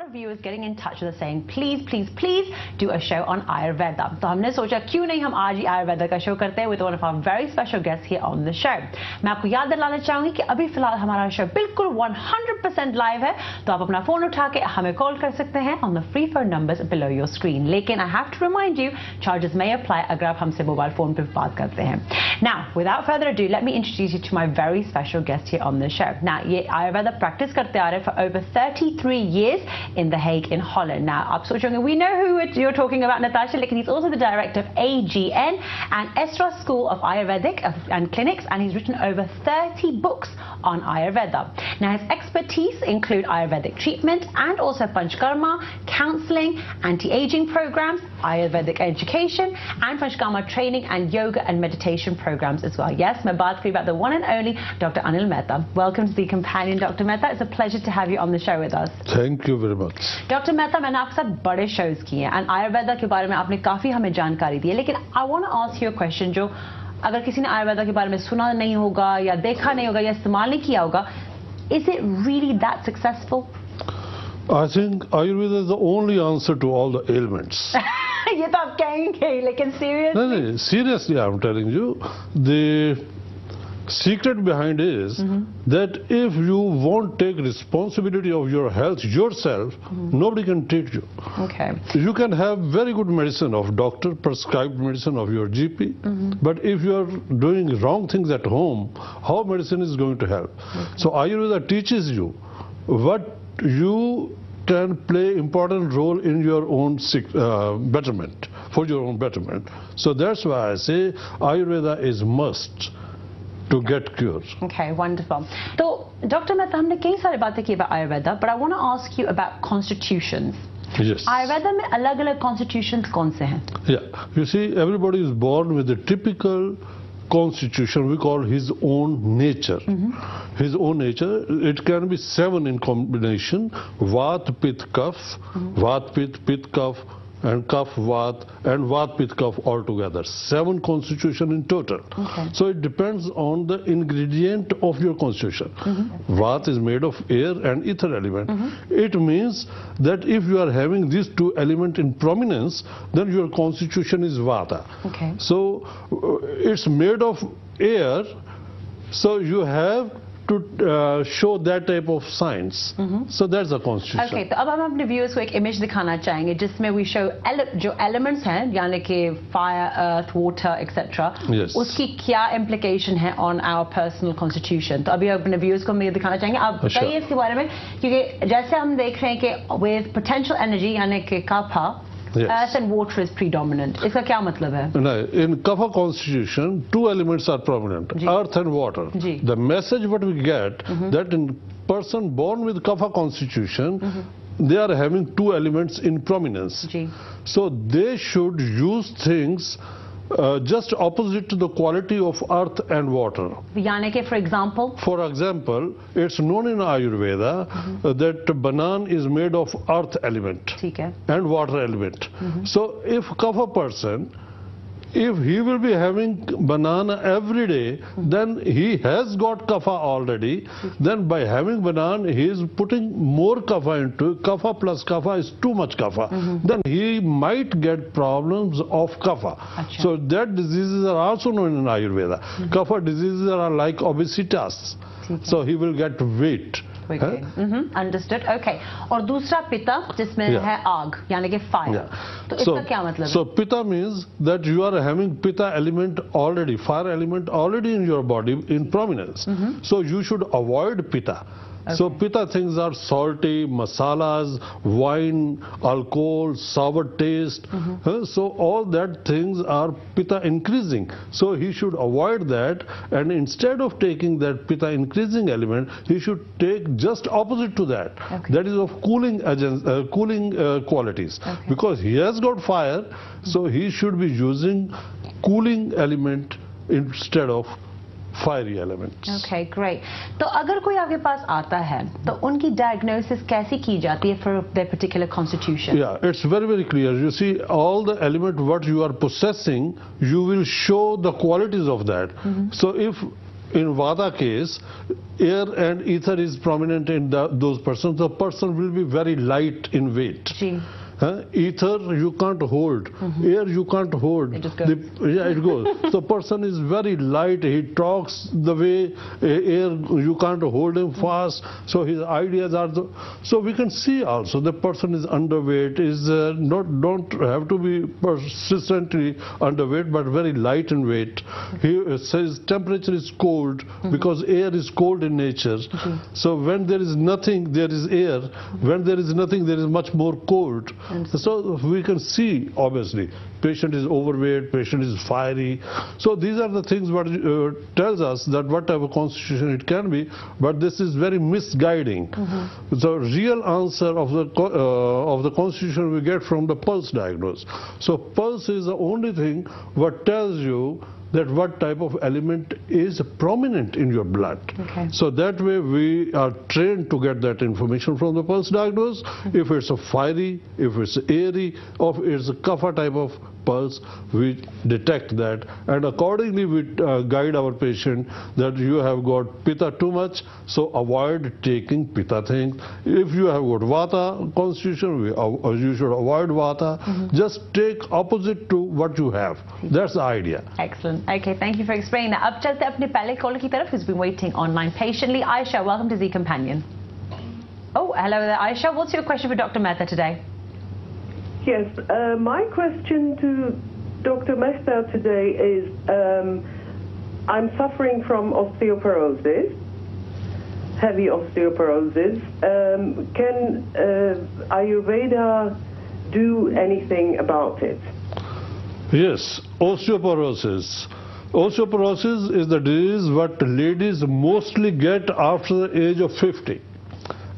of viewers getting in touch with us saying, please do a show on Ayurveda. तो हमने सोचा क्यों नहीं हम आज ही Ayurveda का शो करते हैं with one of our very special guests here on the show. मैं आपको याद दिलाना चाहूंगी कि अभी फिलहाल हमारा शो बिल्कुल 100% लाइव है, तो आप अपना फोन उठा के हमें कॉल कर सकते हैं on the free phone numbers below your screen. लेकिन I have to remind you, charges may apply अगर आप हमसे मोबाइल फोन पे बात करते हैं. Now, without further ado, let me introduce you to my very special guest here on the show. Now, ये Ayurveda practice करते आ रहे for over 33 years in The Hague in Holland. Now, आप सोचोगे, we know who you're talking about, Natasha, लेकिन he's also the director of AGN and Esra School of Ayurvedic and Clinics, and he's written over 30 books on Ayurveda. Now, his expertise include Ayurvedic treatment and also Panchkarma, counseling, anti-aging programs, Ayurvedic education, and Panchkarma training and yoga and meditation programs as well. Yes, मैं बात करी about the one and only Dr. Anil Mehta. Welcome to the companion, Dr. Mehta. It's a pleasure to have you on the show with us. Thank you very much. Dr. Mehta, मैंने आपके साथ बड़े shows किए हैं and Ayurveda के बारे में आपने काफी हमें जानकारी दी है, लेकिन I want to ask you a question जो अगर किसी ने Ayurveda के बारे में सुना नहीं होगा या देखा नहीं होगा या इस्तेमाल नहीं किया होगा, is it really that successful? I think Ayurveda is the only answer to all the ailments. ये तो आप कहेंगे, लेकिन seriously? No, seriously, I'm telling you, the secret behind is that if you won't take responsibility of your health yourself, nobody can treat you. Okay. You can have very good medicine of doctor, prescribed medicine of your GP, but if you are doing wrong things at home, how medicine is going to help? So Ayurveda teaches you what you can play important role in your own betterment, for your own betterment. So that's why I say Ayurveda is must to get cured. Okay, wonderful. So, Dr. Mehta, हमने कई सारी बातें की about Ayurveda, but I want to ask you about constitutions. Yes. Ayurveda में अलग-अलग constitutions कौन से हैं? Yeah, you see, everybody is born with a typical constitution we call his own nature. His own nature, it can be 7 in combination: Vat, Pit, Kaph, Vat, Pit, Pit, Kaph, and Kaph, Vat, and Vat, Pit, Kaph altogether. 7 constitution in total. Okay. So it depends on the ingredient of your constitution. Vat is made of air and ether element. It means that if you are having these 2 elements in prominence, then your constitution is Vata. Okay. So it's made of air, so you have to show that type of signs. So that's the constitution. Okay, तो अब हम अपने viewers को एक image दिखाना चाहेंगे जिसमें we show जो elements हैं, यानी कि fire, earth, water, etc. Yes. उसकी क्या implication है on our personal constitution. तो अभी अपने viewers को मैं दिखाना चाहेंगे. आप बताइए इसके बारे में, क्योंकि जैसे हम देख रहे हैं कि with potential energy यानी कि kapha, earth and water is predominant. इसका क्या मतलब है? No, in Kapha constitution, 2 elements are prominent: earth and water. The message what we get that in person born with Kapha constitution, they are having 2 elements in prominence. So they should use things just opposite to the quality of earth and water. यानी कि for example, it's known in Ayurveda that banana is made of earth element and water element. So if Kapha person, if he will be having banana every day, then he has got kapha already. Then by having banana, he is putting more kapha into it. Kapha plus kapha is too much kapha. Then he might get problems of kapha. So that diseases are also known in Ayurveda. Kapha diseases are like obesitas. So he will get weight. Understood. Okay. और दूसरा पिता जिसमें है आग यानी कि fire. तो इसका क्या मतलब है? So pitta means that you are having pitta element already, fire element already in your body in prominence. So you should avoid pitta. So pitta things are salty, masalas, wine, alcohol, sour taste. So all that things are pitta increasing. So he should avoid that, and instead of taking that pitta increasing element, he should take just opposite to that. That is of cooling qualities. Because he has got fire, so he should be using cooling element instead of fiery elements. Okay, great. तो अगर कोई आपके पास आता है तो उनकी diagnosis कैसी की जाती है for their particular constitution? Yeah, it's very clear. You see, all the element what you are possessing, you will show the qualities of that. So if in Vata case, air and ether is prominent in those persons. The person will be very light in weight. Gee. Ether you can't hold, air you can't hold. It just goes. It goes. So person is very light. He talks the way air you can't hold him fast. So his ideas are. So we can see also the person is underweight. Is don't have to be persistently underweight, but very light in weight. He says temperature is cold because air is cold in nature. So when there is nothing, there is air. When there is nothing, there is much more cold. So we can see, obviously, patient is overweight, patient is fiery. So these are the things what tells us that what type of constitution it can be, but this is very misguiding. The real answer of the constitution we get from the pulse diagnosis. So pulse is the only thing what tells you that what type of element is prominent in your blood. Okay. So that way we are trained to get that information from the pulse diagnosis. If it's a fiery, if it's airy, or if it's a kapha type of pulse, we detect that, and accordingly we guide our patient that you have got pitta too much, so avoid taking pitta things. If you have got vata constitution, you should avoid vata. Just take opposite to what you have. That's the idea. Excellent. Okay, thank you for explaining that. Ab chalte apne pehle caller ki taraf, who's been waiting online patiently. Aisha, welcome to ZEE Companion. Oh, hello there, Aisha. What's your question for Dr. Mehta today? Yes, my question to Dr. Mehta today is, I'm suffering from osteoporosis, heavy osteoporosis. Can Ayurveda do anything about it? Yes, osteoporosis. Osteoporosis is the disease what ladies mostly get after the age of 50.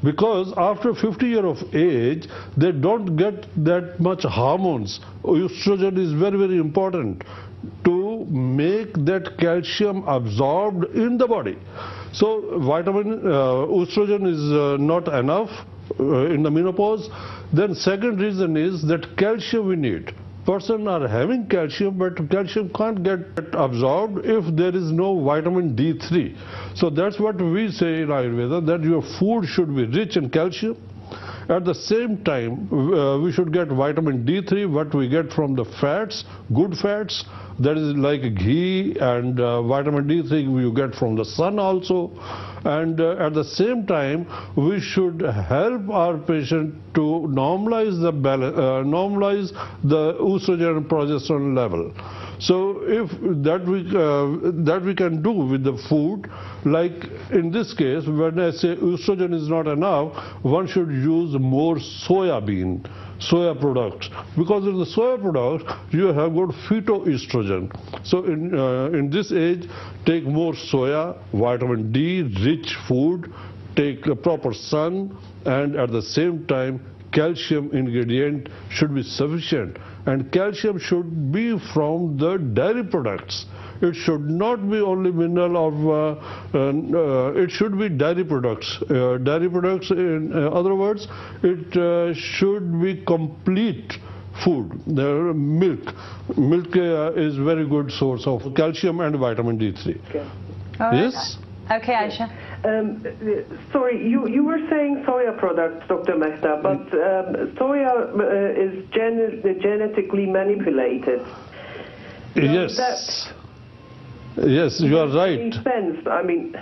Because after 50 years of age, they don't get that much hormones. Estrogen is very, very important to make that calcium absorbed in the body. So estrogen is not enough in the menopause. Then second reason is that calcium we need. Person are having calcium, but calcium can't get absorbed if there is no vitamin D3. So that's what we say in Ayurveda, that your food should be rich in calcium. At the same time, we should get vitamin D3, what we get from the fats, good fats, that is like ghee, and vitamin D3 you get from the sun also. And at the same time, we should help our patient to normalize the estrogen and progesterone level. So if that we can do with the food, like in this case, when I say estrogen is not enough, one should use more soya products, because in the soya products you have got phytoestrogen. So in this age, take more soya, vitamin D rich food, take a proper sun, and at the same time calcium ingredient should be sufficient, and calcium should be from the dairy products. It should not be only mineral or it should be dairy products. Dairy products, in other words, it should be complete food. The milk is very good source of calcium and vitamin D3. Okay. Yes. Okay, Aisha. Sorry, you were saying soya products, Dr. Mehta, but soya is genetically manipulated. Yes. Yes, you are right. Makes sense. I mean.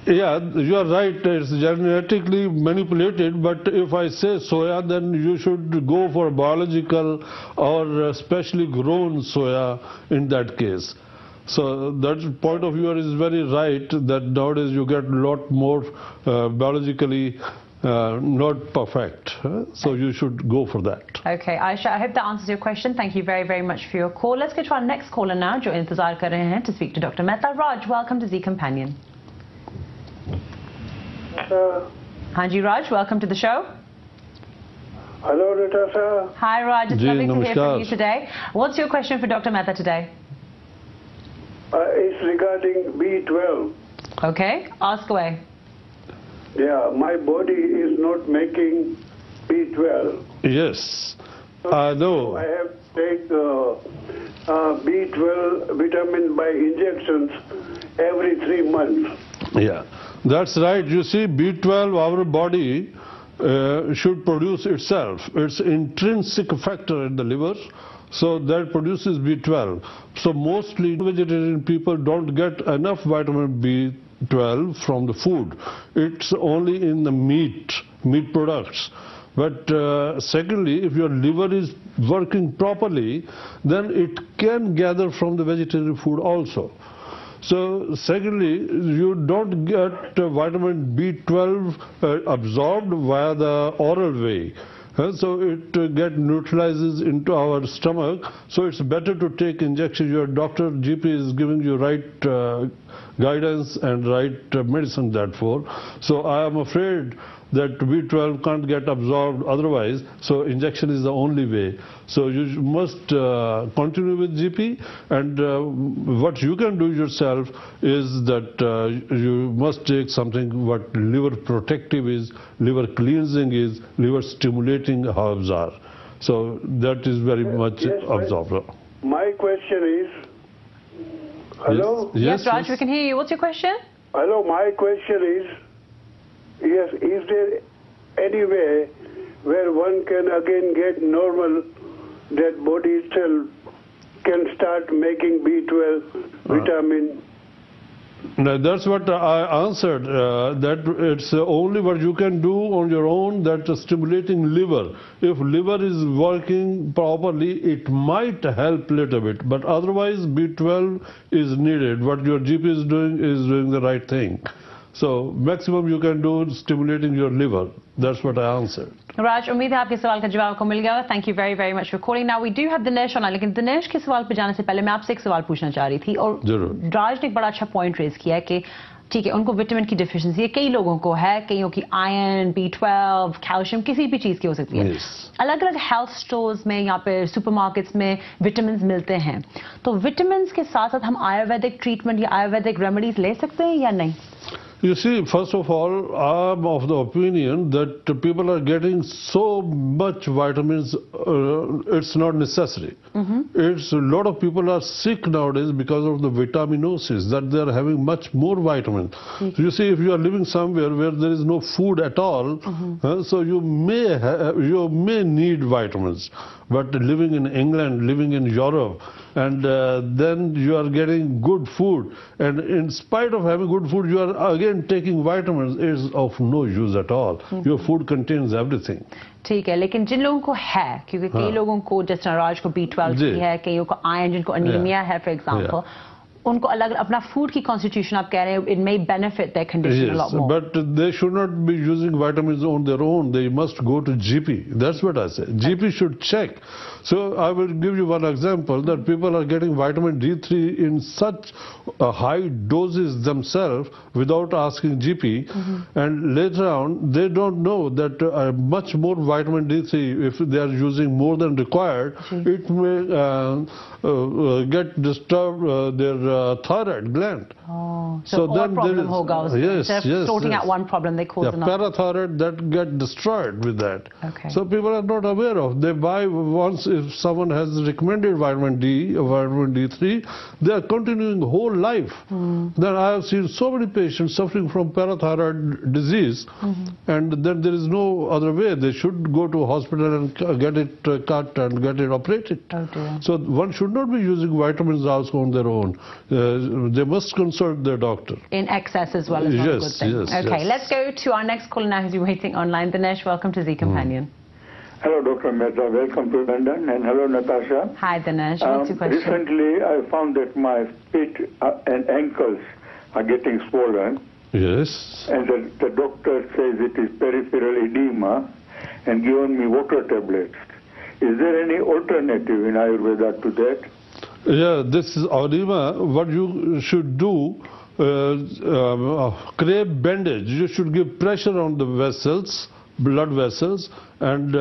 Yeah, you are right. It's genetically manipulated, but if I say soya, then you should go for biological or specially grown soya in that case. So that point of view is very right, that nowadays you get a lot more biologically not perfect. So you should go for that. Okay, Aisha, I hope that answers your question. Thank you very, very much for your call. Let's go to our next caller now, jo intezar kar rahe hain to speak to Dr. Mehta. Raj, welcome to ZEE Companion. Hanji Raj, welcome to the show. Hello, Natasha. Hi Raj, it's lovely to hear from namaskar. you today. What's your question for Dr. Mehta today? It's regarding B12. Okay, ask away. Yeah, my body is not making B12. Yes, I know. I have to take B12 vitamin by injections every 3 months. Yeah, that's right. You see, B12, our body should produce itself. It's intrinsic factor in the liver, so that produces B12. So mostly vegetarian people don't get enough vitamin B12 from the food. It's only in the meat products. But secondly, if your liver is working properly, then it can gather from the vegetarian food also. So secondly, you don't get vitamin B12 absorbed via the oral way. So it neutralizes into our stomach. So it's better to take injection. Your doctor, GP is giving you right guidance and right medicine therefore. So I am afraid that B12 can't get absorbed otherwise, so injection is the only way. So you must continue with GP, and what you can do yourself is that you must take something what liver protective is, liver cleansing is, liver stimulating herbs are. So that is very much absorbed. My question is, hello? Yes, Raj, we can hear you. What's your question? Hello, my question is, yes, is there any way where one can again get normal, that body itself can start making B12 vitamin? Now, that's what I answered, that it's only what you can do on your own, that stimulating liver. If liver is working properly, it might help a little bit, but otherwise B12 is needed. What your GP is doing the right thing. So maximum you can do stimulating your liver. That's what I answered. Raj, उम्मीद है आपके सवाल का जवाब आपको मिल गया. Thank you very much for calling. Now we do have Dinesh on, लेकिन दिनेश के सवाल पे जाने से पहले मैं आपसे एक सवाल पूछना चाह रही थी, और राज ने एक बड़ा अच्छा पॉइंट रेज किया है कि ठीक है, उनको विटामिन की डिफिशिएंसी है, कई लोगों को है, कईयों की आयरन, B12, कैल्शियम, किसी भी चीज की हो सकती है. अलग अलग हेल्थ स्टोर्स में या फिर सुपरमार्केट्स में विटामिन मिलते हैं, तो विटामिन के साथ साथ हम आयुर्वेदिक ट्रीटमेंट या आयुर्वेदिक रेमेडीज ले सकते हैं या नहीं? You see, first of all, I'm of the opinion that people are getting so much vitamins, it's not necessary. It's a lot of people are sick nowadays because of the vitaminosis, that they are having much more vitamin. You see, if you are living somewhere where there is no food at all, so you may need vitamins. But living in England, living in Europe, and then you are getting good food, and in spite of having good food, you are again taking vitamins, is of no use at all. Your food contains everything. ठीक है, लेकिन जिन लोगों को है, क्योंकि कई लोगों को जैसे राज को B12 की है, कईयों को आयरन, जिनको अनीमिया है फॉर एग्जांपल, उनको अलग अपना फूड की कॉन्स्टिट्यूशन आप कह रहे हैं, it may benefit their condition a lot more. But they should not be using vitamins on their own. They must go to GP. That's what I say. GP should check. So I will give you one example, that people are getting vitamin D3 in such high doses themselves without asking GP, and later on they don't know that much more vitamin D3, if they are using more than required, it may get disturbed their thyroid gland. So then problem hoga. Instead of sorting out one problem, they cause another. Parathyroid that get destroyed with that. Okay. So people are not aware of. They buy once, if someone has recommended vitamin D or vitamin D3, they are continuing whole life. Then I have seen so many patients suffering from parathyroid disease, and then there is no other way. They should go to a hospital and get it cut and get it operated. Oh dear. So one should not be using vitamins also on their own. They must consult their doctor. In excess as well is not a good thing. Okay, let's go to our next caller now who's waiting online. Dinesh, welcome to ZEE Companion. Hello, Dr. Mehta. Welcome to London. And hello, Natasha. Hi, Dinesh. What's your question? Recently, I found that my feet and ankles are getting swollen. Yes. And the doctor says it is peripheral edema and given me water tablets. Is there any alternative in Ayurveda to that? Yeah, this is edema. What you should do, crepe bandage. You should give pressure on the vessels, blood vessels, and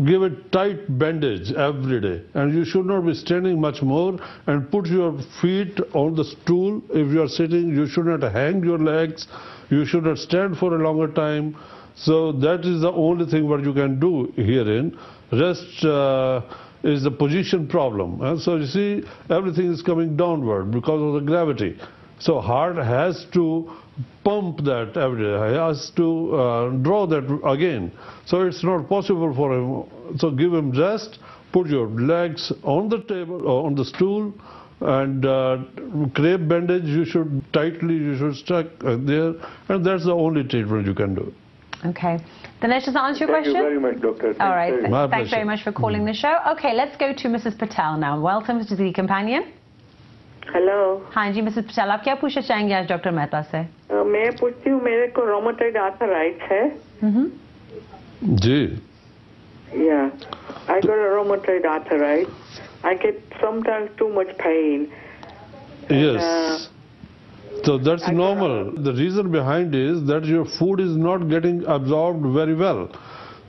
give a tight bandage every day. And you should not be standing much more, and put your feet on the stool. If you are sitting, you should not hang your legs. You should not stand for a longer time. So that is the only thing what you can do herein. Rest is the position problem. And so you see, everything is coming downward because of the gravity. So heart has to pump that every day, has to draw that again. So it's not possible for him. So give him rest, put your legs on the table or on the stool, and crepe bandage you should stuck there, and that's the only treatment you can do. Okay. Dinesh, does that answer your question? Thank you very much, doctor. All right. My Thanks very pleasure. much for calling the show. Okay, let's go to Mrs. Patel now. Welcome to the companion. Hello हाँ जी Mrs Patel, आप क्या पूछना चाहेंगे आज doctor Mehta से? मैं पूछती हूँ, मेरे को रोमेटॉइड आर्थराइटिस है. जी. Yeah, I got a rheumatoid arthritis. I get sometimes too much pain. Yes. So that's normal. The reason behind is that your food is not getting absorbed very well.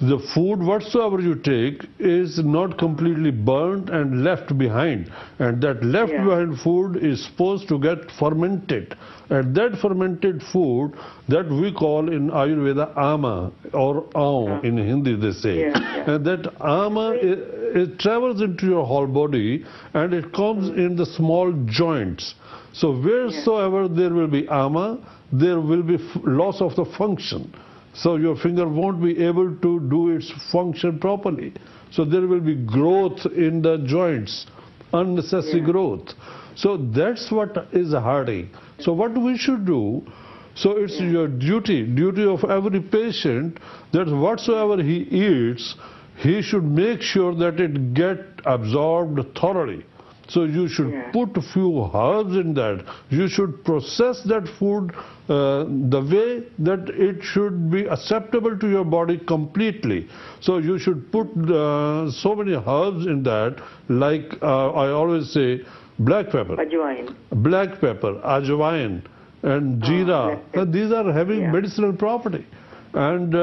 The food whatsoever you take is not completely burnt and left behind, and that left behind food is supposed to get fermented, and that fermented food that we call in Ayurveda ama or aum in Hindi they say, and that ama it travels into your whole body and it comes in the small joints. So wheresoever there will be ama, there will be loss of the function. So your finger won't be able to do its function properly. So there will be growth in the joints, unnecessary growth. So that's what is hurting. So what we should do, so it's your duty of every patient that whatsoever he eats, he should make sure that it get absorbed thoroughly. So you should put a few herbs in that. You should process that food the way that it should be acceptable to your body completely. So you should put so many herbs in that, like I always say, black pepper, Ajwain. black pepper, ajwain, and jeera. These are having medicinal property, and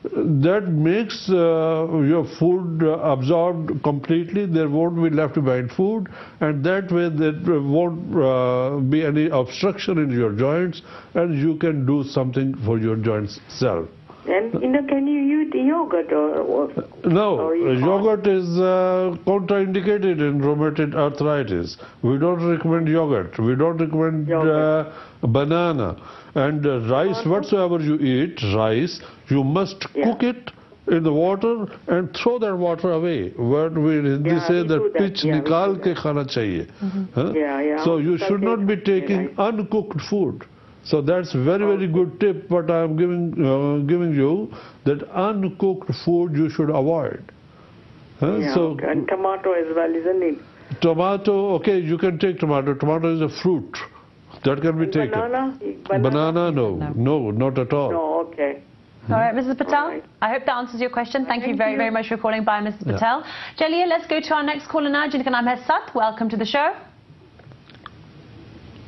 that makes your food absorbed completely. There won't be left behind food, and that way there won't be any obstruction in your joints, and you can do something for your joints self. And can you eat yogurt or No, yogurt is contraindicated in rheumatoid arthritis. We don't recommend yogurt. We don't recommend banana. And rice, whatsoever you eat, rice, you must cook it in the water and throw that water away. What we Hindi say that pitch nikal ke khana chahiye. So you should not be taking uncooked food. So that's very good tip what I am giving you, that uncooked food you should avoid. So and tomato as well, isn't it? Tomato, okay, you can take tomato. Tomato is a fruit that can be taken. Banana, no, not at all. No, okay. All right, Mrs. Patel, I hope that answers your question. Thank you very much for calling by, Mrs. Patel. Chaliye, let's go to our next caller now. Jinka naam hai Sat. Welcome to the show.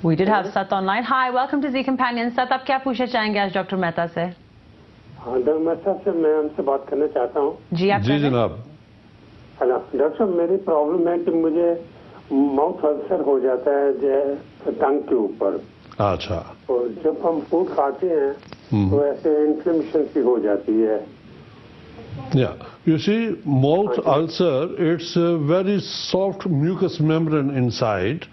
We did have Sat online. Hi, welcome to ZEE Companion. Sat, आप क्या पूछना चाहेंगे आज doctor Mehta से? हाँ, doctor Mehta से मैं उनसे बात करना चाहता हूँ. जी आप जी जनाब. हेलो डॉक्टर साहब, मेरी प्रॉब्लम है कि मुझे माउथ अल्सर हो जाता है टंग के ऊपर. अच्छा. और जब हम फूड खाते हैं तो ऐसे इन्फ्लेमेशन सी हो जाती है. Yeah, you see, mouth ulcer, it's a very soft mucous membrane inside,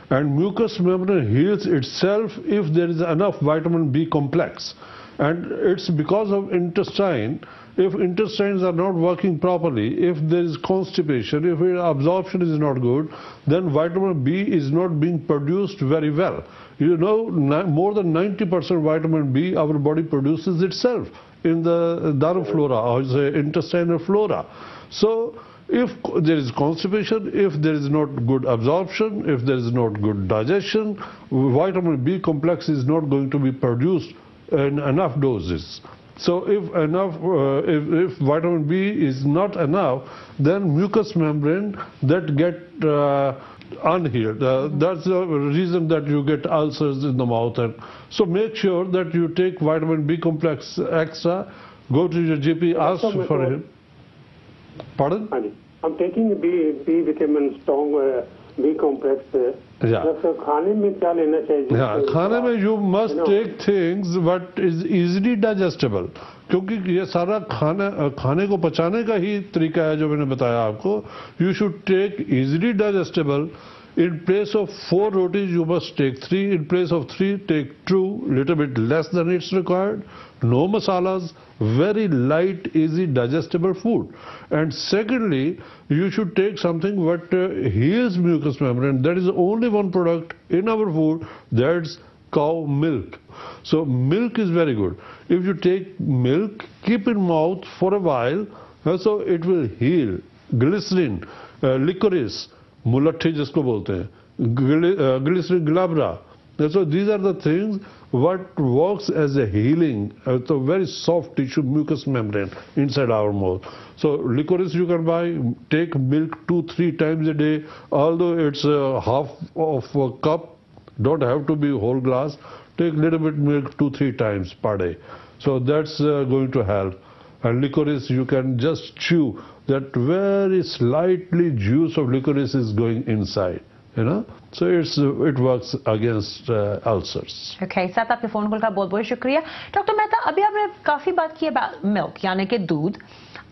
and mucous membrane heals itself if there is enough vitamin B complex, and it's because of intestine. If intestines are not working properly, if there is constipation, if absorption is not good, then vitamin B is not being produced very well. You know, more than 90% vitamin B our body produces itself in the darm flora, or say intestinal flora. So if there is constipation, if there is not good absorption, if there is not good digestion, vitamin B complex is not going to be produced in enough doses. So if if vitamin B is not enough, then mucous membrane that get unhealed. That's the reason that you get ulcers in the mouth. And so make sure that you take vitamin B complex extra. Go to your GP, ask for him. Pardon? I'm taking B vitamin strong B complex. खाने में क्या लेना चाहिए? खाने में you must take things what is easily digestible, क्योंकि ये सारा खाने को पचाने का ही तरीका है जो मैंने बताया आपको. You should take easily digestible, In place of 4 rotis, you must take 3. In place of 3, take 2, little bit less than it's required. No masalas, very light, easy, digestible food. And secondly, you should take something what heals mucous membrane. That is only one product in our food, that's cow milk. So milk is very good. If you take milk, keep in mouth for a while, so it will heal. Glycerin, licorice, mulatti jisko bolte hain, glycerin glabra. So these are the things what works as a healing, so very soft tissue mucous membrane inside our mouth. So licorice you can buy, take milk 2-3 times a day, although it's half of a cup, don't have to be whole glass, take little bit milk 2-3 times per day. So that's going to help. And licorice you can just chew, that very slightly juice of licorice is going inside. You know, so it works against ulcers. Okay, साथ आपके phone call का बहुत-बहुत शुक्रिया। Doctor Mehta, अभी आपने काफी बात की about milk, यानी कि दूध।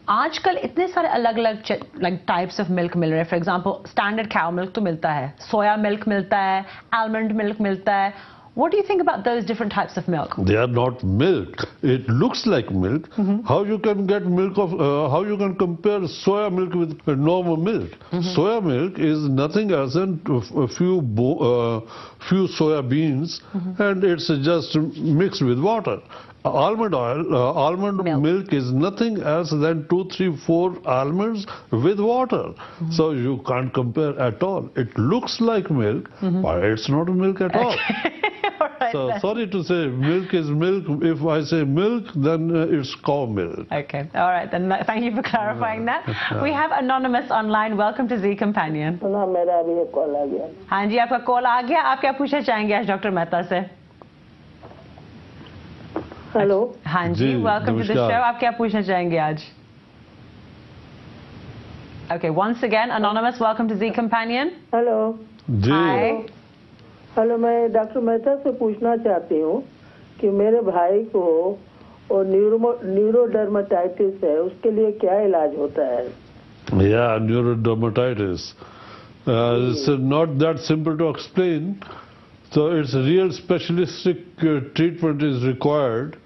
आजकल इतने सारे अलग-अलग टाइप्स ऑफ मिल्क मिल रहे हैं। For example standard cow milk तो मिलता है, सोया मिल्क मिलता है, आलमंड मिल्क मिलता है। What do you think about those different types of milk? They are not milk. It looks like milk. How you can get milk of? How you can compare soya milk with normal milk? Soya milk is nothing else than a few soya beans, and it's just mixed with water. Almond oil, almond milk is nothing else than 2, 3, 4 almonds with water. So you can't compare at all. It looks like milk, but it's not milk at all. Right, so then. sorry to say, milk is milk. If I say milk, then it's cow milk. Okay, all right, then thank you for clarifying that. We have Anonymous online. Welcome to ZEE Companion. ना मेरा अभी एक call आ गया। हाँ जी, आपका call आ गया। आप क्या पूछना चाहेंगे आज डॉक्टर मेहता से? हेलो। हाँ जी, welcome to the show. आप क्या पूछना चाहेंगे आज? Okay, once again, Anonymous, welcome to ZEE Companion. Hello. Hi. Hello, मैं डॉक्टर मेहता से पूछना चाहती हूँ कि मेरे भाई को और न्यूरोडर्मेटाइटिस है, उसके लिए क्या इलाज होता है? Yeah, neurodermatitis. It's not that simple to explain. So it's real specialistic treatment is required.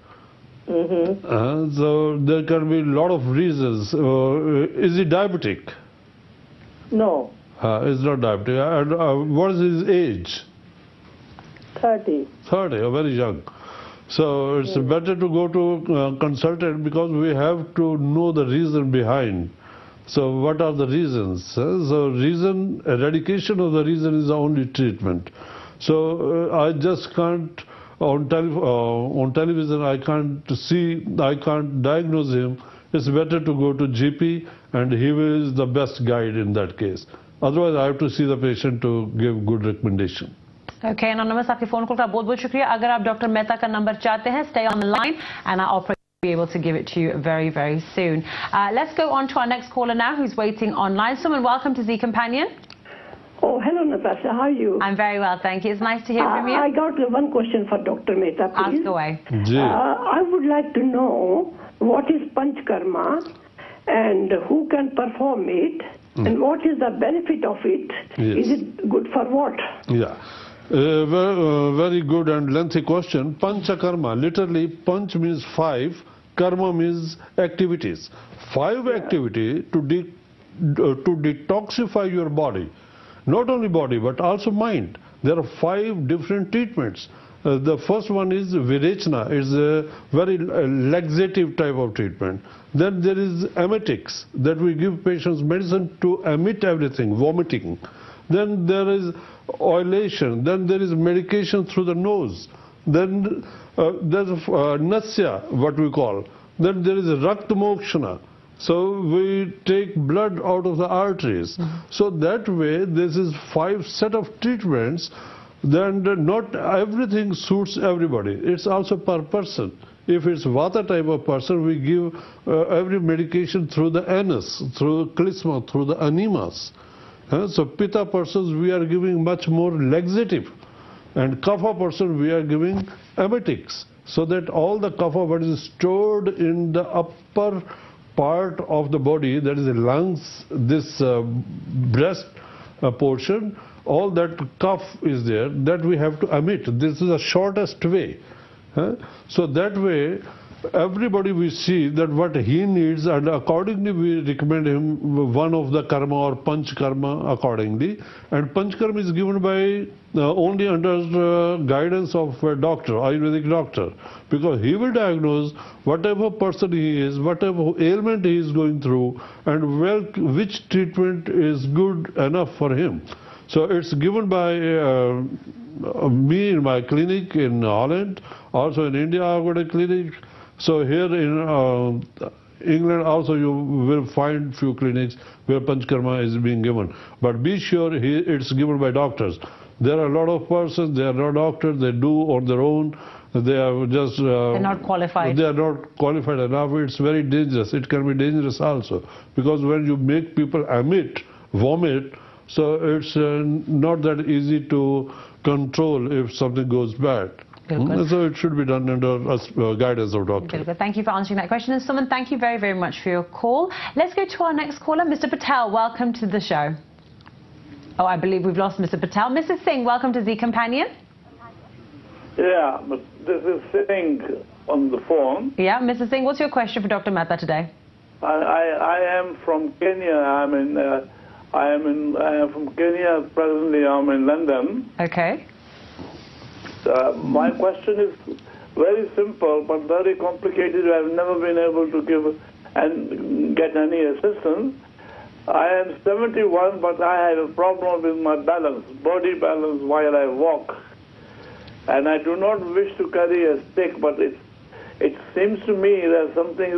So there can be a lot of reasons. Is he diabetic? No. He's not diabetic. And what is his age? 30. 30, very young. So it's better to go to a consultant because we have to know the reason behind. So what are the reasons? So eradication of the reason is the only treatment. So I just can't, on television I can't diagnose him. It's better to go to GP and he is the best guide in that case. Otherwise I have to see the patient to give good recommendation. Okay, Anonymous, आपके phone call का बहुत-बहुत शुक्रिया। अगर आप doctor Mehta का number चाहते हैं, stay on the line and I'll be able to give it to you very, very soon. Let's go on to our next caller now who's waiting online. Someone, welcome to ZEE Companion. Oh, hello, Natasha. How are you? I'm very well, thank you. It's nice to hear from you. I got one question for Dr. Mehta, please. Ask away. I would like to know what is Panchkarma and who can perform it and what is the benefit of it? Yes. Is it good for what? Yeah. Very good and lengthy question. Panchakarma, literally panch means 5, karma means activities. 5 activities to detoxify your body. Not only body but also mind. There are 5 different treatments. The first one is Virechana. It's a very laxative type of treatment. Then there is emetics, that we give patients medicine to emit everything, vomiting. Then there is oilation. Then there is medication through the nose. Then there's nasya, what we call. Then there is Rakta Mokshana. So we take blood out of the arteries. So that way, this is 5 set of treatments. Then not everything suits everybody. It's also per person. If it's Vata type of person, we give every medication through the anus, through klysma, through the anemas. So Pitta persons, we are giving much more laxative. And Kapha person, we are giving emetics. So that all the Kapha what is stored in the upper part of the body, that is the lungs, this breast, portion, all that cough is there, that we have to emit. This is the shortest way. So that way, everybody we see that what he needs, and accordingly we recommend him one of the karma or panch karma accordingly. And panch karma is given by only under guidance of a doctor, Ayurvedic doctor, because he will diagnose whatever person he is, whatever ailment he is going through, and which treatment is good enough for him. So it's given by me in my clinic in Holland, also in India I've got a clinic. So here in England also you will find few clinics where Panchkarma is being given. But be sure it's given by doctors. There are a lot of persons, they are not doctors, they do on their own. They are just... they're not qualified. They are not qualified enough. It's very dangerous. It can be dangerous also. Because when you make people vomit, so it's not that easy to control if something goes bad. So it should be done under guidance of doctor. Thank you for answering that question. And Suman, thank you very, very much for your call. Let's go to our next caller, Mr. Patel. Welcome to the show. Oh, I believe we've lost Mr. Patel. Mr. Singh, welcome to ZEE Companion. Yeah, but this is Singh on the phone. Yeah, Mr. Singh, what's your question for Dr. Mehta today? I am from Kenya. I am from Kenya. Presently, I'm in London. Okay. My question is very simple but very complicated. I've never been able to give and get any assistance. I am 71, but I have a problem with my balance, body balance while I walk. And I do not wish to carry a stick, but it seems to me that something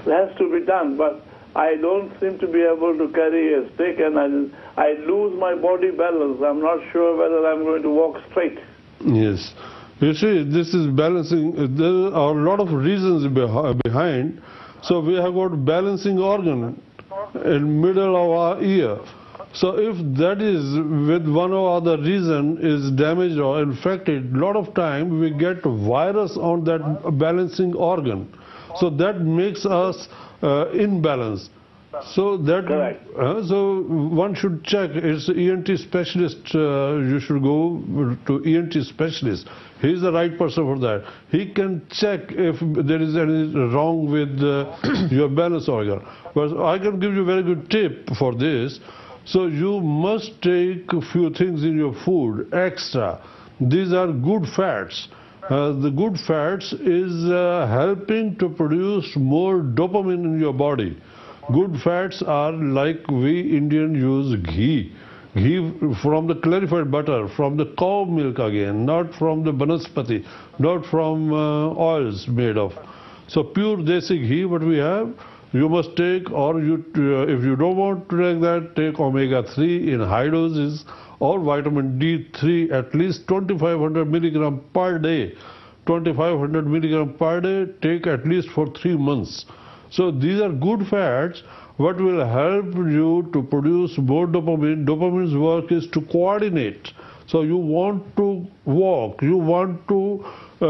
has to be done. But I don't seem to be able to carry a stick, and I lose my body balance. I'm not sure whether I'm going to walk straight. Yes. You see, this is balancing. There are a lot of reasons behind. So we have got balancing organ in middle of our ear. So if that is with one or other reason is damaged or infected, a lot of time we get virus on that balancing organ. So that makes us imbalance. So that so one should check. It's ENT specialist. You should go to ENT specialist. He is the right person for that. He can check if there is anything wrong with your balance organ. But I can give you a very good tip for this. So you must take a few things in your food extra. These are good fats. The good fats is helping to produce more dopamine in your body. Good fats are like we Indians use ghee. Ghee from the clarified butter, from the cow milk again, not from the banaspati, not from oils made of. So pure desi ghee what we have, you must take, or if you don't want to take that, take omega-3 in high doses, or vitamin D3 at least 2500 milligram per day. 2500 milligram per day, take at least for 3 months. So these are good fats what will help you to produce more dopamine. Dopamine's work is to coordinate. So you want to walk, you want to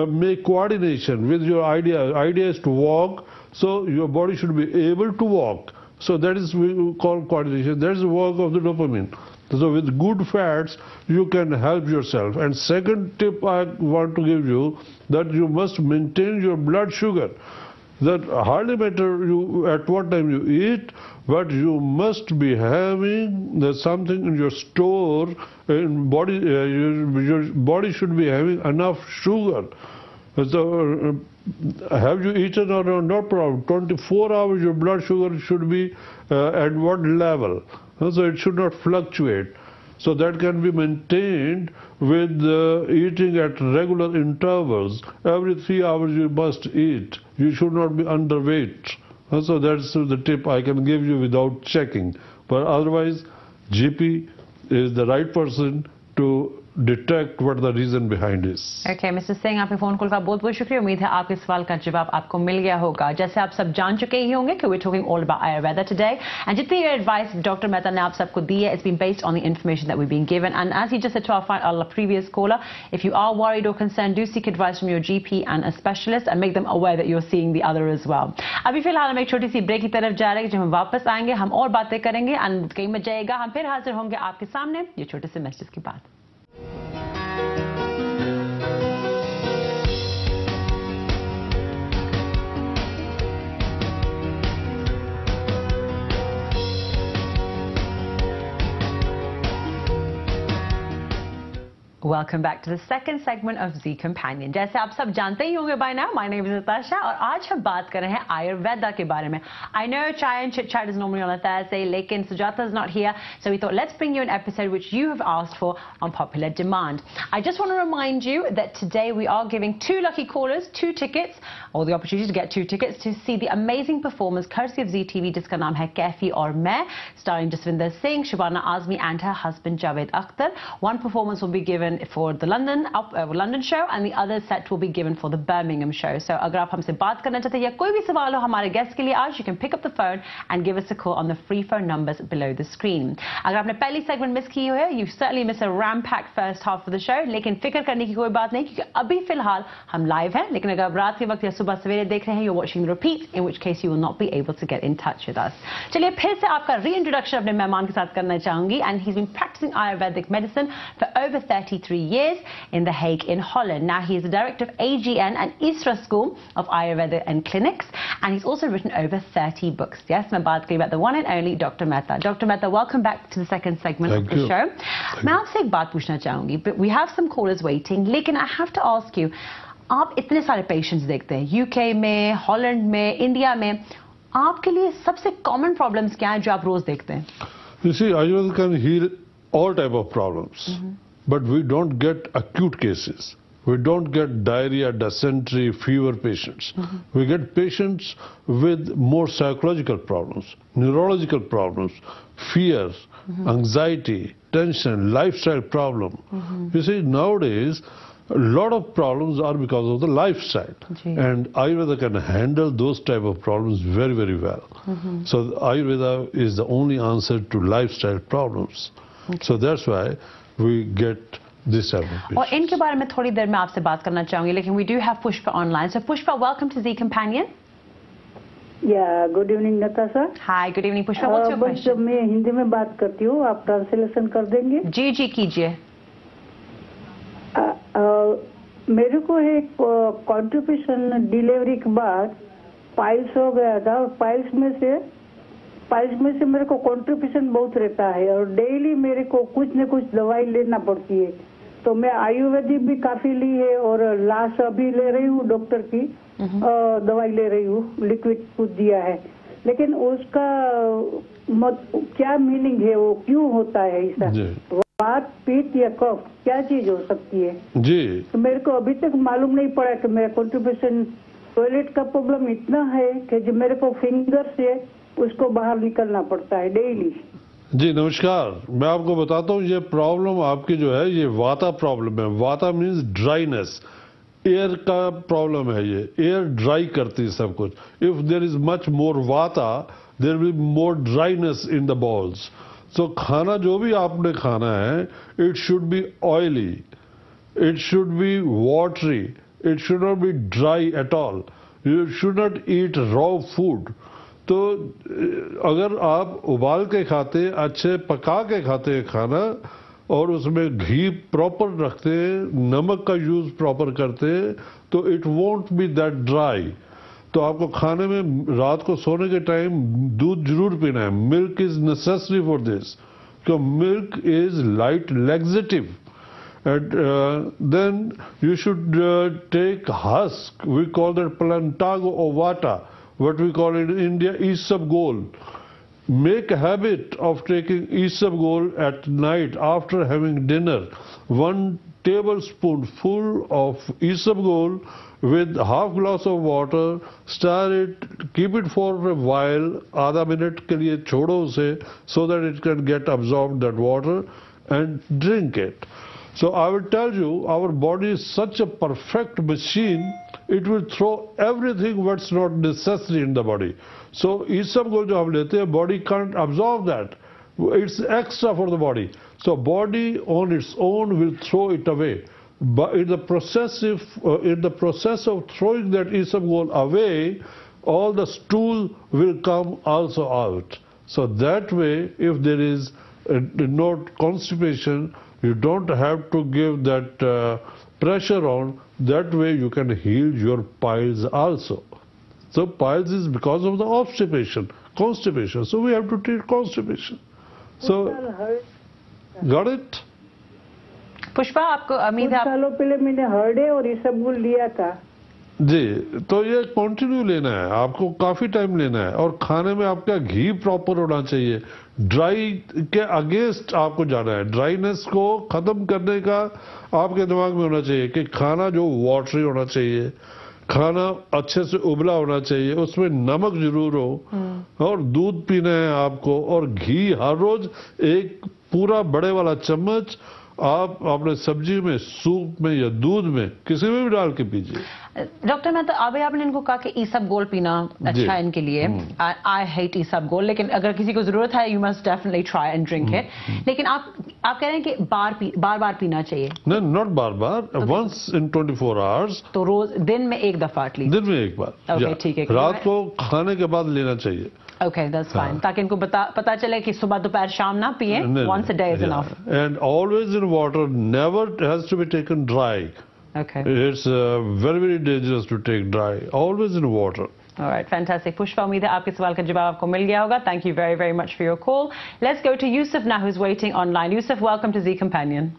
make coordination with your idea. Idea is to walk, so your body should be able to walk. So that is we call coordination. That is the work of the dopamine. So with good fats, you can help yourself. And second tip I want to give you, that you must maintain your blood sugar. That hardly matter at what time you eat, but you must be having something in your store. In body, your body should be having enough sugar. So have you eaten or not? No problem. 24 hours your blood sugar should be at what level? So it should not fluctuate. So that can be maintained with eating at regular intervals. Every 3 hours you must eat. You should not be underweight. So that's the tip I can give you without checking. But otherwise, GP is the right person to detect what the reason behind is. Okay, Mr. Singh, आपके phone call का बहुत बहुत शुक्रिया। उम्मीद है आपके सवाल का जवाब आपको मिल गया होगा। जैसे आप सब जान चुके ही होंगे कि we're talking all about Ayurveda today, and जितनी advice Dr. Mehta ने आप सबको दी है, it's been based on the information that we've been given. And as you just said to our previous caller, if you are worried or concerned, do seek advice from your GP and a specialist, and make them aware that you're seeing the other as well. अभी फिलहाल हम एक छोटी सी break की तरफ जा रहे हैं। जब हम वापस आएंगे हम और बातें करेंगे, and कहीं मत जाइएगा, हम फिर हाजिर होंगे आपके सामने ये छोटे से मैसेज के बाद। Welcome back to the second segment of ZEE Companion. जैसे आप सब जानते ही होंगे by now, my name is Natasha और आज हम बात कर रहे हैं आयुर्वेदा के बारे में. I know Chai and Chit Chat is normally on a Thursday, लेकिन Sujata is not here, so we thought let's bring you an episode which you have asked for on popular demand. I just want to remind you that today we are giving 2 lucky callers 2 tickets, or the opportunity to get 2 tickets to see the amazing performance courtesy of ZEE TV जिसका नाम है कैफी और मैं, starring Jaswinder Singh, Shubhana Azmi and her husband Javed Akhtar. One performance will be given for the London show and the other set will be given for the Birmingham show. So अगर आप हमसे बात करना चाहते हैं या कोई भी सवाल हो हमारे गेस्ट के लिए आज, you can pick up the phone and give us a call on the free phone numbers below the screen. अगर आपने पहली सेगमेंट मिस की है, you certainly miss a ram-packed first half of the show, लेकिन फिक्र करने की कोई बात नहीं क्योंकि अभी फिलहाल हम लाइव हैं, लेकिन अगर आप रात के वक्त या सुबह सवेरे देख रहे हैं, you're watching the repeat, in which case you will not be able to get in touch with us. चलिए फिर से आपका reintroduction अपने मेहमान के साथ करना चाहूंगी, and he's been practicing Ayurvedic medicine for over 33 years in The Hague in Holland. Now he is the director of AGN and ISRA School of Ayurveda and Clinics, and he's also written over 30 books. Yes, मैं बात करी about the one and only Dr. Mehta. Dr. Mehta, welcome back to the second segment of the show. मैं आपसे एक बात पूछना चाहूंगी, but we have some callers waiting, लेकिन I have to ask you, आप इतने सारे patients देखते हैं UK में, Holland में, India में, आपके लिए सबसे common problems क्या हैं जो आप रोज देखते हैं? You see, Ayurveda can heal all type of problems. But we don't get acute cases. We don't get diarrhea, dysentery, fever patients. We get patients with more psychological problems, neurological problems, fears, anxiety, tension, lifestyle problem. You see, nowadays, a lot of problems are because of the lifestyle. And Ayurveda can handle those type of problems very, very well. So Ayurveda is the only answer to lifestyle problems. So that's why we get this type of patients. और इनके बारे में थोड़ी देर में आपसे बात करना चाहूंगी, लेकिन we do have Pushpa online. So Pushpa, welcome to ZEE Companion. Yeah, good evening Natasha. Hi, good evening Pushpa. What's your question? जब मैं हिंदी में बात करती हूँ, आप ट्रांसलेशन कर देंगे? जी जी कीजिए. मेरे को एक कॉन्ट्रिब्यूशन डिलीवरी के बाद पाइल्स हो गया था, और पाइल्स में से मेरे को कॉन्ट्रिब्यूशन बहुत रहता है और डेली मेरे को कुछ न कुछ दवाई लेना पड़ती है. तो मैं आयुर्वेदिक भी काफी ली है और लास्ट अभी ले रही हूँ, डॉक्टर की दवाई ले रही हूँ, लिक्विड कुछ दिया है, लेकिन उसका क्या मीनिंग है, वो क्यों होता है ऐसा? वात, पित्त या कफ, क्या चीज हो सकती है जी? तो मेरे को अभी तक मालूम नहीं पड़ा कि मेरा कॉन्ट्रिब्यूशन, टॉयलेट का प्रॉब्लम इतना है कि जो मेरे को फिंगर से उसको बाहर निकलना पड़ता है डेली. जी नमस्कार, मैं आपको बताता हूँ, ये प्रॉब्लम आपकी जो है ये वाता प्रॉब्लम है. वाता मीन्स ड्राइनेस, एयर का प्रॉब्लम है, ये एयर ड्राई करती है सब कुछ. If there is much more vata, there will be more dryness in the bowels. So खाना जो भी आपने खाना है, it should be oily, it should be watery, it should not be dry at all. You should not eat raw food. तो अगर आप उबाल के खाते, अच्छे पका के खाते हैं खाना, और उसमें घी प्रॉपर रखते हैं, नमक का यूज प्रॉपर करते हैं, तो it won't be that dry. तो आपको खाने में रात को सोने के टाइम दूध जरूर पीना है. Milk is necessary for this, क्योंकि milk is light laxative. And then you should take husk. We call that plantago ovata, what we call in India isabgol. Make a habit of taking isabgol at night after having dinner. 1 tablespoon full of isabgol with half glass of water. Stir it, keep it for a while, आधा minute के लिए छोड़ो उसे, so that it can get absorbed that water, and drink it. So I will tell you, our body is such a perfect machine, it will throw everything what's not necessary in the body. So isabgol jo hum lete hain, body can't absorb that. It's extra for the body. So body on its own will throw it away. But in the process of throwing that isabgol away, all the stool will come also out. So that way, if there is not constipation, you don't have to give that pressure on. That way you can heal your piles also. So piles is because of the constipation. So we have to treat constipation. So, got it? Pushpa, आपको उम्मीद है सालों पहले मैंने हर्डे और इसबगोल लिया था जी, तो ये कंटिन्यू लेना है, आपको काफी टाइम लेना है, और खाने में आपका घी प्रॉपर होना चाहिए, ड्राई के अगेंस्ट आपको जाना है, ड्राइनेस को खत्म करने का आपके दिमाग में होना चाहिए कि खाना जो वाटरी होना चाहिए, खाना अच्छे से उबला होना चाहिए, उसमें नमक जरूर हो, और दूध पीना है आपको, और घी हर रोज एक पूरा बड़े वाला चम्मच आप अपने सब्जी में, सूप में या दूध में किसी में भी डाल के पीजिए। डॉक्टर मेहता, अभी आपने इनको कहा कि इसबगोल पीना अच्छा है इनके लिए, आई हेट इसबगोल, लेकिन अगर किसी को जरूरत है, you must definitely try and drink it, लेकिन आप कह रहे हैं कि बार बार पीना चाहिए? नहीं, नॉट बार बार, वंस इन 24 आवर्स, तो रोज दिन में एक दफा एटलीस्ट? दिन में एक बार। ओके, ठीक है। रात को खाने के बाद लेना चाहिए। Okay, that's fine. ताकि इनको पता चले कि सुबह दोपहर शाम ना पिए, once a day is enough. And always in water, never has to be taken dry. Okay. It's very, very dangerous to take dry. Always in water. All right, fantastic. Pushpa, उम्मीद है आपके सवाल का जवाब आपको मिल गया होगा. Thank you very, very much for your call. Let's go to Yusuf now, who's waiting online. Yusuf, welcome to Z Companion.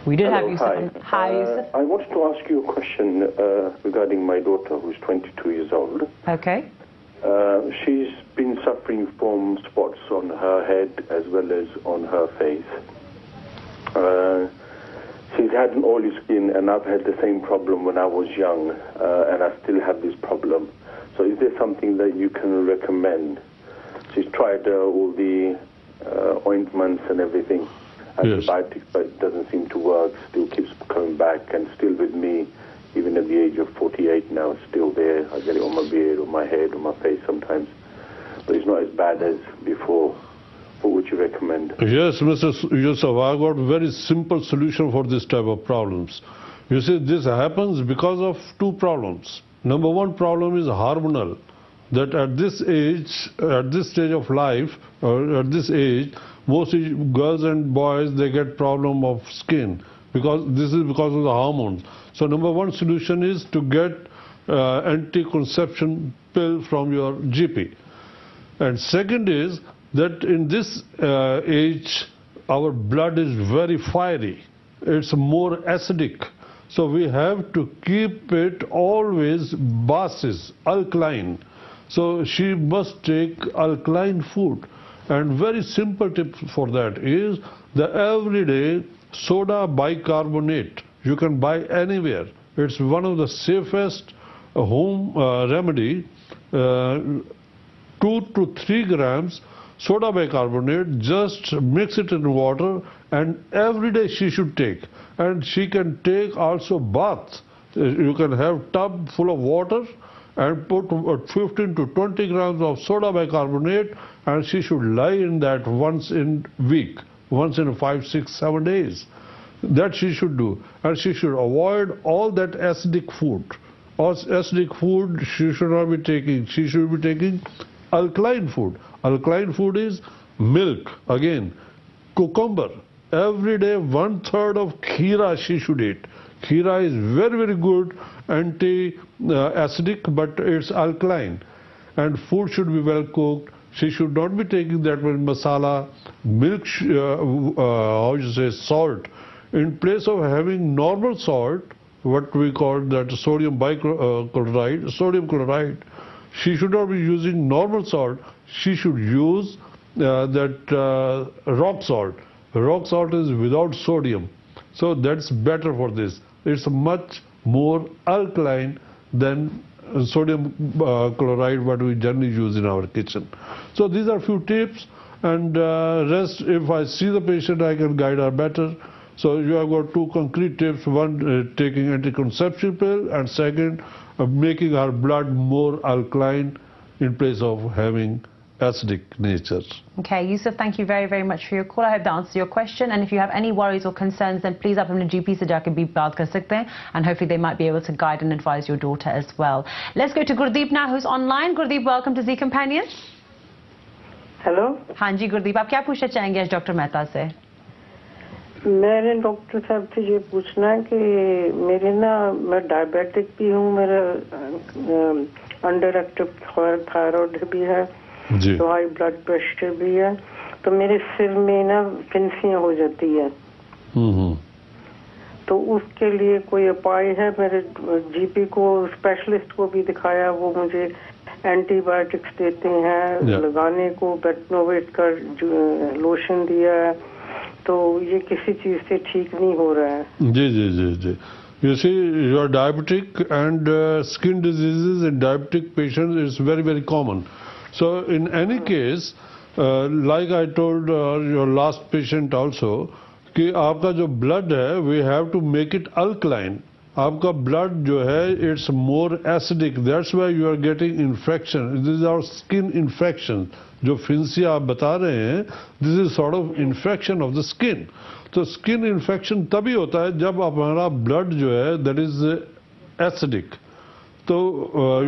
We did have Yusuf. Hi, Yusuf. I wanted to ask you a question regarding my daughter, who's 22 years old. Okay. She's been suffering from spots on her head as well as on her face. She's had an oily skin, and I've had the same problem when I was young, and I still have this problem. So is there something that you can recommend? She's tried all the ointments and everything, antibiotics, but it doesn't seem to work, still keeps coming back, and still with me. Even at the age of 48 now, it's still there. I get it on my beard, on my head, on my face sometimes. But it's not as bad as before. What would you recommend? Yes, Mr. Yusuf, I got a very simple solution for this type of problems. You see, this happens because of two problems. Number one problem is hormonal. That at this age, at this stage of life, or at this age, most girls and boys, they get problem of skin. Because this is because of the hormones. So number one solution is to get anti-conception pill from your GP. And second is that in this age, our blood is very fiery. It's more acidic. So we have to keep it always basis, alkaline. So she must take alkaline food. And very simple tip for that is the everyday soda bicarbonate. You can buy anywhere. It's one of the safest home remedy. 2 to 3 grams soda bicarbonate, just mix it in water, and every day she should take. And she can take also bath. You can have tub full of water and put 15 to 20 grams of soda bicarbonate, and she should lie in that once in week, once in 5, 6, 7 days. That she should do. And she should avoid all that acidic food. All acidic food she should not be taking. She should be taking alkaline food. Alkaline food is milk, again, cucumber. Every day 1/3 of kheera she should eat. Kheera is very, very good anti-acidic, but it's alkaline. And food should be well cooked. She should not be taking that much masala, milk, salt. In place of having normal salt, what we call that sodium chloride, she should not be using normal salt. She should use rock salt. Rock salt is without sodium. So that's better for this. It's much more alkaline than sodium chloride what we generally use in our kitchen. So these are few tips. and rest, if I see the patient, I can guide her better. So you have got two concrete tips: one, taking anticonception pill, and second, making her blood more alkaline in place of having acidic nature. Okay, Yusuf, thank you very, very much for your call. I hope that answers your question. And if you have any worries or concerns, then please आप अपने GP से जाके भी बात कर सकते हैं, and hopefully they might be able to guide and advise your daughter as well. Let's go to Gurdeep now, who's online. Gurdeep, welcome to ZEE Companion. Hello. हाँ जी गुरदीप, आप क्या पूछना चाहेंगे आज डॉक्टर मेहता से? मैंने डॉक्टर साहब से ये पूछना है कि मेरे ना, मैं डायबिटिक भी हूँ, मेरा अंडर एक्टिव थायराइड भी है, तो हाई ब्लड प्रेशर भी है, तो मेरे सिर में ना फिंसियाँ हो जाती है, तो उसके लिए कोई उपाय है? मेरे जीपी को, स्पेशलिस्ट को भी दिखाया, वो मुझे एंटीबायोटिक्स देते हैं लगाने को, बेटनोवेट का लोशन दिया है, तो ये किसी चीज से ठीक नहीं हो रहा है। जी जी जी जी। You see, you are diabetic, and skin diseases in diabetic patients is very, very common. So in any case, like I told your last patient also, कि आपका जो blood है, we have to make it alkaline. आपका blood जो है, it's more acidic. That's why you are getting infection. This is our skin infection. जो फिंसिया आप बता रहे हैं, this is sort of infection of the skin. तो स्किन इन्फेक्शन तभी होता है जब हमारा ब्लड जो है दैट इज एसिडिक. तो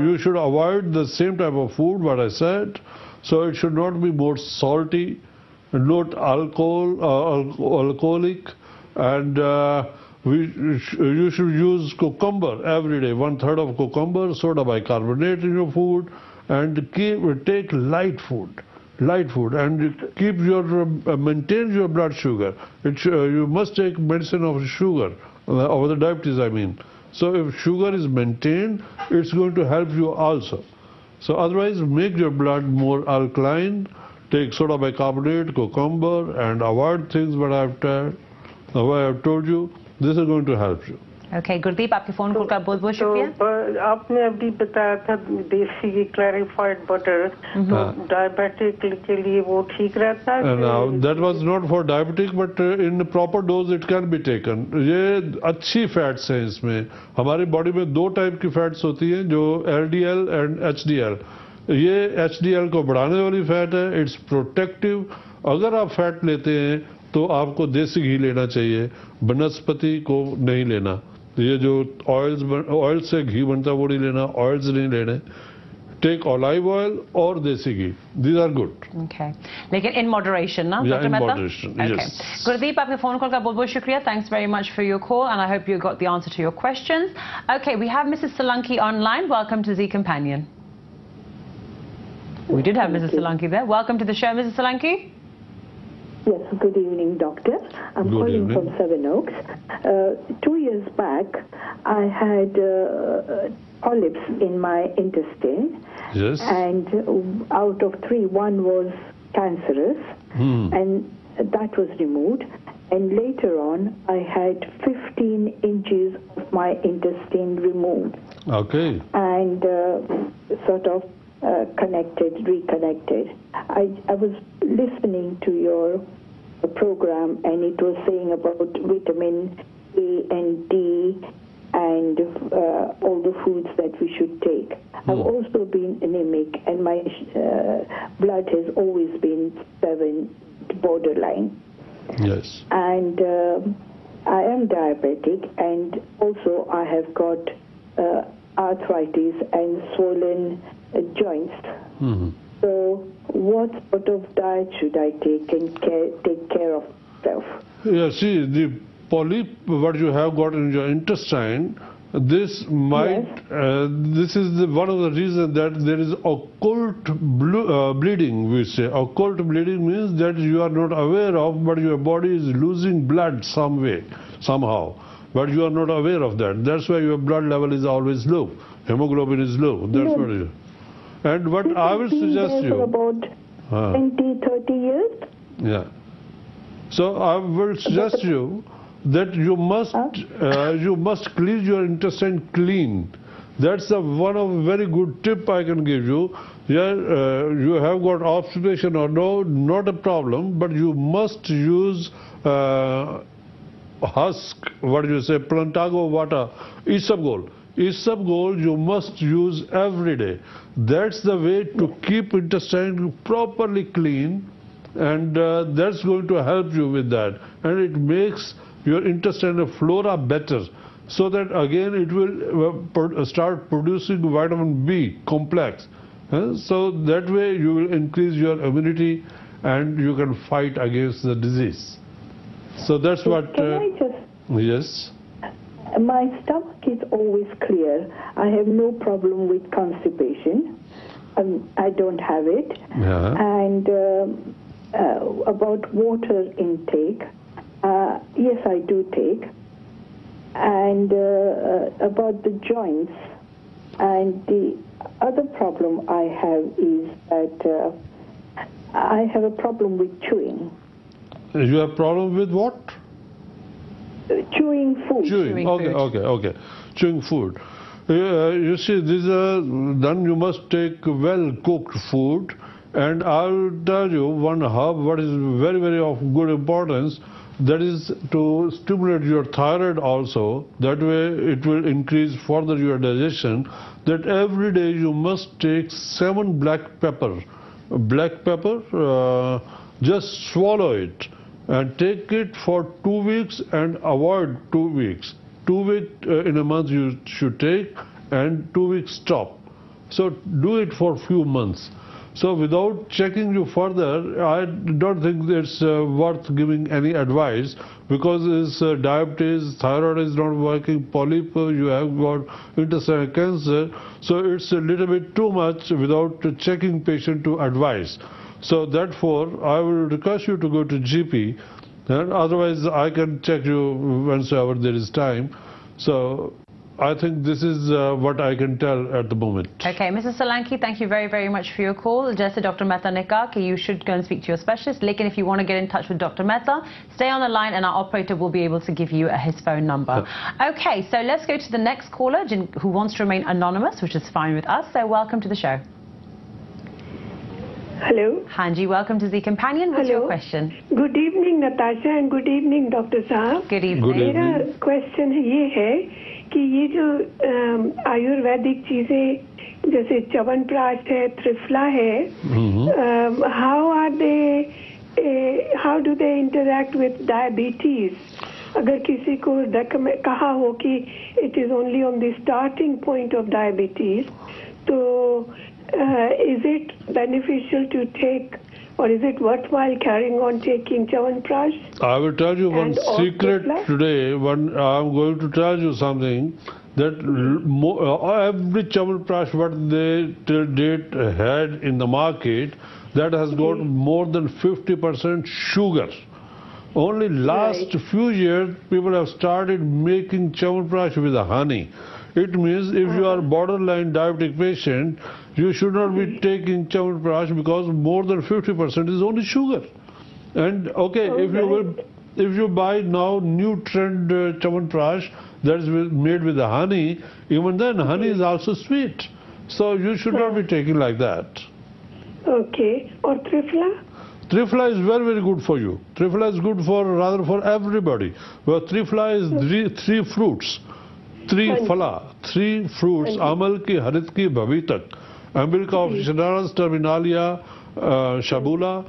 you should avoid the same type of food what I said. So it should not be more salty, not alcoholic, and you should use cucumber every day, 1/3 of cucumber, soda bicarbonate in your food, and take light food, and keep your maintain your blood sugar. You must take medicine of sugar, of the diabetes I mean. So if sugar is maintained, it's going to help you also. So otherwise, make your blood more alkaline, take soda bicarbonate, cucumber, and avoid things what I have told you. This is going to help you. Okay, Gurdeep, आपके phone call का बहुत बहुत शुक्रिया। तो आपने अभी बताया था देसी क्लैरिफाइड बटर, तो डायबिटिक के लिए वो ठीक रहता है? Now that was not for diabetic, but in proper dose it can be taken. ये अच्छी फैट्स हैं इसमें. हमारी बॉडी में दो टाइप की फैट्स होती हैं, जो LDL and HDL. ये HDL को बढ़ाने वाली फैट है, इट्स प्रोटेक्टिव. अगर आप फैट लेते हैं तो आपको देसी घी लेना चाहिए, वनस्पति को नहीं लेना. ये जो ऑयल से घी बनता है वो नहीं लेना, ऑयल्स नहीं लेने. टेक ऑलिव ऑयल और देसी घी, दीज आर गुड. ओके, लेकिन इन मॉडरेशन ना doctor Mehta? Moderation, yes. Gurdeep, आपके फोन कॉल का बहुत बहुत शुक्रिया. Thanks very much for your call, and I hope you got the answer to your questions. Okay, we have Mrs Solanki online. Welcome to ZEE Companion. We did have Mrs. Solanki there. Welcome to the show, Mrs. Solanki. Yes, good evening, doctor. I'm calling from Seven Oaks. 2 years back, I had polyps in my intestine. Yes. And out of 3, 1 was cancerous, and that was removed. And later on, I had 15 inches of my intestine removed. Okay. And sort of reconnected. I was listening to your program, and it was saying about vitamin A and D and all the foods that we should take. I've also been anemic, and my blood has always been 7 borderline. Yes. And I am diabetic, and also I have got arthritis and swollen joints. So what sort of diet should I take and take care of myself? Yeah, see, the polyp what you have got in your intestine, this might this is one of the reasons that there is occult bleeding. We say occult bleeding means that you are not aware of, but your body is losing blood some way, somehow, but you are not aware of that. That's why your blood level is always low, hemoglobin is low. That's what it is. And what I will suggest you, for about 20-30 years. Yeah. So I will suggest you that you must clean your intestine clean. That's one of very good tip I can give you. you have got obstipation or no, not a problem, but you must use husk, what do you say, plantago vata, isabgol. Isabgol you must use every day. That's the way to keep intestine properly clean, and that's going to help you with that. And it makes your intestinal flora better, so that again it will start producing vitamin B complex. So that way you will increase your immunity and you can fight against the disease. So that's what... yes? My stomach is always clear. I have no problem with constipation. I don't have it. Yeah. And about water intake, yes, I do take. And about the joints, and the other problem I have is that I have a problem with chewing. You have problem with what? Chewing food. Chewing. Okay. Chewing food. You see, then you must take well cooked food, and I'll tell you one herb what is very, very of good importance. That is to stimulate your thyroid also. That way it will increase further your digestion. That every day you must take 7 black pepper. Black pepper, just swallow it and take it for 2 weeks and avoid 2 weeks. 2 weeks in a month you should take, and 2 weeks stop. So do it for a few months. So without checking you further, I don't think it's worth giving any advice, because it's diabetes, thyroid is not working, polyp, you have got intestinal cancer. So it's a little bit too much without checking patient to advise. So therefore, I will request you to go to GP, and otherwise I can check you whenever there is time. So I think this is what I can tell at the moment. Okay, Mrs. Solanki, thank you very, very much for your call. Just Dr. Mehta ne kaha कि you should go and speak to your specialist. Lekin if you want to get in touch with Dr. Mehta, stay on the line and our operator will be able to give you his phone number. Okay, so let's go to the next caller who wants to remain anonymous, which is fine with us. So welcome to the show. Hello. Hanji, welcome to ZEE Companion. What's your question? Good evening, Natasha, and good evening, Dr. Saab. Good evening. मेरा question ये है कि ये जो आयुर्वेदिक चीजें जैसे च्यवनप्राश है, त्रिफला है, how do they interact with diabetes? अगर किसी को कहा हो कि it is only on the starting point of diabetes, तो is it beneficial to take, or is it worthwhile carrying on taking Chyawanprash? I will tell you one secret today. I'm going to tell you something, that every Chyawanprash what they till date had in the market, that has got more than 50% sugar. Only last few years people have started making Chyawanprash with honey. It means if you are borderline diabetic patient, you should not be taking Chyawanprash, because more than 50% is only sugar. And if you buy now new trend Chyawanprash that is made with the honey, even then honey is also sweet. So you should not be taking like that. Okay. Or Trifla? Trifla is very, very good for you. Trifla is good for everybody. Well, Trifla is three fruits. 3 phala, 3 fruits, Amal ki, Harit ki, Bhavitak, Umbilica of Shinaras, Terminalia, Shabula.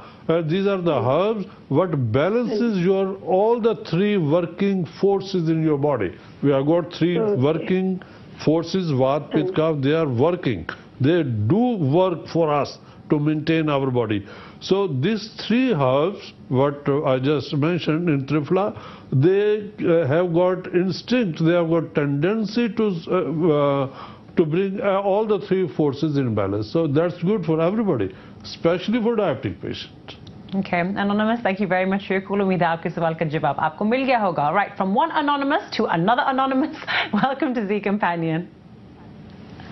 These are the herbs what balances all the 3 working forces in your body. We have got 3 working forces, Vat, Pitta, Kapha, they are working. They do work for us to maintain our body. So these 3 herbs, what I just mentioned in Trifla, they have got instinct, they have got tendency to bring all the 3 forces in balance. So that's good for everybody, especially for diabetic patients. Okay, Anonymous, thank you very much for your call. उम्मीद है आपके सवाल का जवाब आपको मिल गया होगा. Right, from one Anonymous to another Anonymous, welcome to ZEE Companion.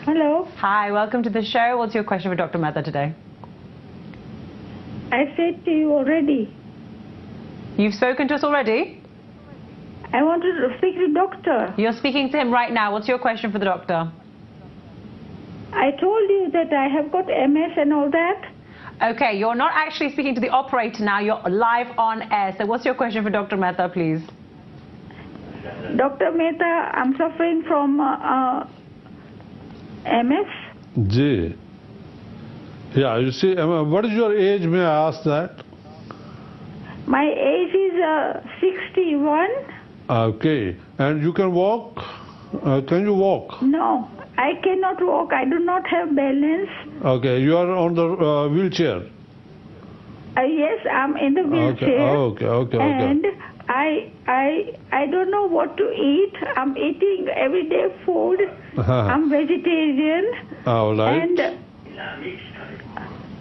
Hello. Hi, welcome to the show. What's your question for Dr. Mehta today? I said to you already. You've spoken to us already? I want to speak to the doctor. You're speaking to him right now. What's your question for the doctor? I told you that I have got MS and all that. Okay, you're not actually speaking to the operator now. You're live on air. So what's your question for Dr. Mehta, please? Dr. Mehta, I'm suffering from MS. ZEE. Yeah, you see, what is your age, may I ask that? My age is 61. Okay, and you can walk? Can you walk? No, I cannot walk. I do not have balance. Okay, you are on the wheelchair? Yes, I'm in the wheelchair. Okay. And I don't know what to eat. I'm eating everyday food. I'm vegetarian. All right. And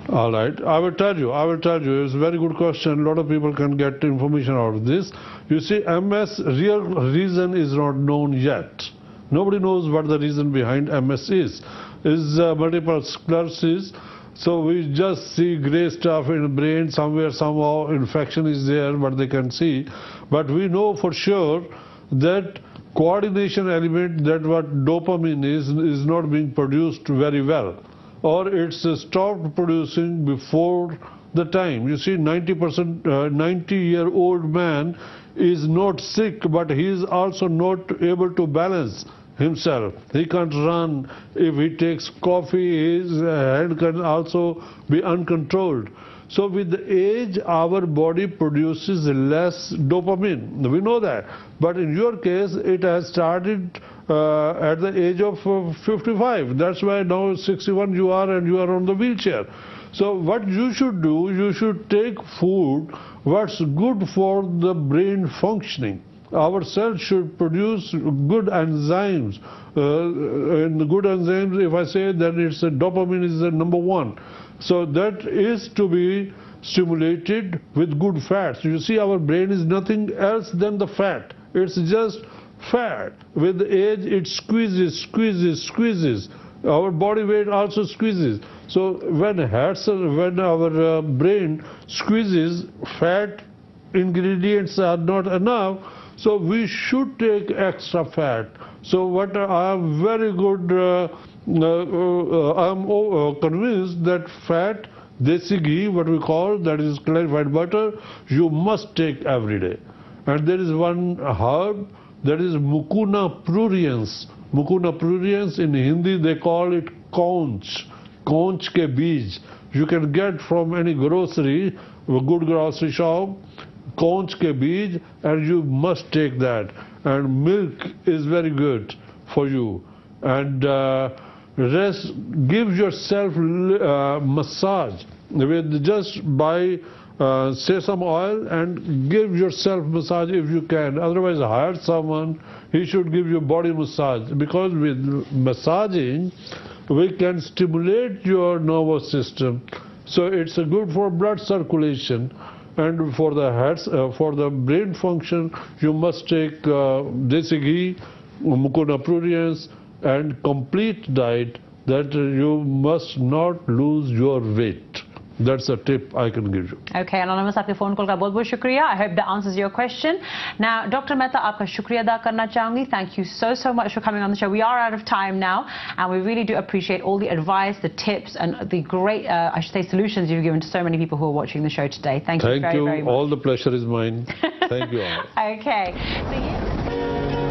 all right. I will tell you. It's a very good question. A lot of people can get information out of this. You see, MS, real reason is not known yet. Nobody knows what the reason behind MS is. Is multiple sclerosis. So we just see gray stuff in the brain, somewhere, somehow infection is there, what they can see. But we know for sure that coordination element, that what dopamine is not being produced very well. Or it's stopped producing before the time. You see, 90-year-old man is not sick, but he is also not able to balance himself. He can't run. If he takes coffee, his hand can also be uncontrolled. So with the age, our body produces less dopamine. We know that. But in your case, it has started at the age of 55. That's why now 61 you are, and you are on the wheelchair. So what you should do, you should take food what's good for the brain functioning. Our cells should produce good enzymes. And the good enzymes, if I say that it's dopamine is the number one. So that is to be stimulated with good fats. You see, our brain is nothing else than the fat. It's just fat. With the age, it squeezes. Our body weight also squeezes. So when our brain squeezes, fat ingredients are not enough. So we should take extra fat. So what I am very good, I am convinced that fat, desi ghee, what we call, that is clarified butter, you must take every day. And there is one herb, that is Mucuna pruriens. Mucuna pruriens, in Hindi they call it conch ke beej. You can get from any grocery, a good grocery shop, conch ke beej, and you must take that. And milk is very good for you. And rest, give yourself massage with just buy sesame oil and give yourself massage if you can. Otherwise, hire someone. He should give you body massage, because with massaging we can stimulate your nervous system. So it's good for blood circulation. And for the heads, for the brain function, you must take desi ghee, Mucuna pruriens, and complete diet, that you must not lose your weight. That's a tip I can give you. Okay, Anonymous, आपके phone call का बहुत-बहुत शुक्रिया. I hope that answers your question. Now, Dr. Mehta, आपका शुक्रिया अदा करना चाहूँगी. Thank you so much for coming on the show. We are out of time now, and we really do appreciate all the advice, the tips, and the great, I should say, solutions you've given to so many people who are watching the show today. Thank you very much. All the pleasure is mine. Thank you all. Okay. So, yeah.